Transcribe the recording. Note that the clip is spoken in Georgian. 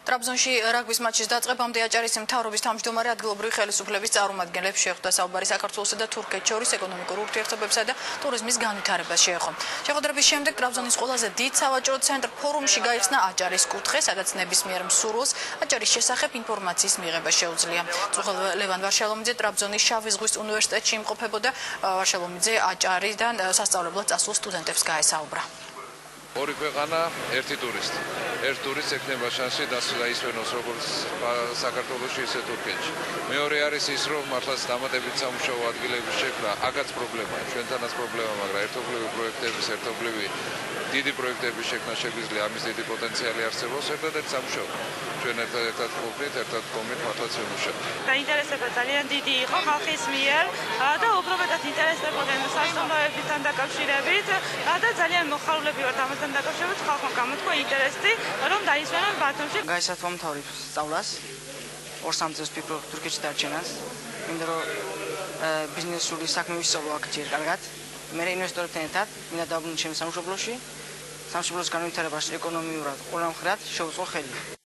ტრაბზონში რაგბის მატჩის დაწყებამდე აჭარის მთავრობის თავმჯდომარე ადგილობრივი ხელისუფლების წარმომადგენლებს შეხვდა საუბარი საქართველოსა და თურქეთს შორის ეკონომიკურ ურთიერთობებსა და ტურიზმის განვითარებას შეეხო. შეხვედრების შემდეგ ტრაბზონის ყველაზე დიდ სავაჭრო ცენტრ ფორუმში გაიხსნა აჭარის კუთხე, სადაც ნებისმიერ მსურველს აჭარის შესახებ ინფორმაციის მიღება შეუძლია. წუხელ ლევან ვარშალომიძე ტრაბზონის შავი ზღვის უნივერსიტეტში იმყოფებოდა. ვარშალომიძე აჭარიდან სასწავლებლად წასულ სტუდენტებს გაესაუბრა. ორი ქვეყანა, ერთი ტურისტი. ერთ ტურისტს ექნება შანსი დაისვენოს როგორც საქართველოში, ისე თურქეთში. მეორე არის ის, რომ მართლაც დამატებით სამუშაო ადგილების შექმნა, აქაც პრობლემაა. ჩვენთანაც პრობლემა, მაგრამ ერთობლივი პროექტების, ერთობლივი დიდი პროექტების შექმნა შეგვიძლია, ამის დიდი პოტენციალი არსებობს, ერთადერთი სამუშაო. ჩვენ ერთად ყოფნით, ერთად გომით, მართლაც ვიმუშავებთ. დაინტერესება ძალიან დიდი იყო ხალხის მიერ და უფრო მეტად ინტერესდებოდნენ სასტუმროებთან დაკავშირებით და ძალიან მოხარულები ვართ ამასთან დაკავშირებით, ხალხმა გამოთქვა ინტერესი, რომ დაისვენონ ბათუმში. გაისათვალა მთავრობის სწავლას, 2-3 წელს ვფიქრობ თურქეთში დარჩენას, მინდა რომ ბიზნესური საქმე ვისწავლო აქ ჯერ კარგად. მე ინვესტორებთან ერთად მინდა დავბრუნო ჩემს სამშობლოში, სამშობლოს განვითარებას ეკონომიურად ყველა მხრად შევუწყო ხელი.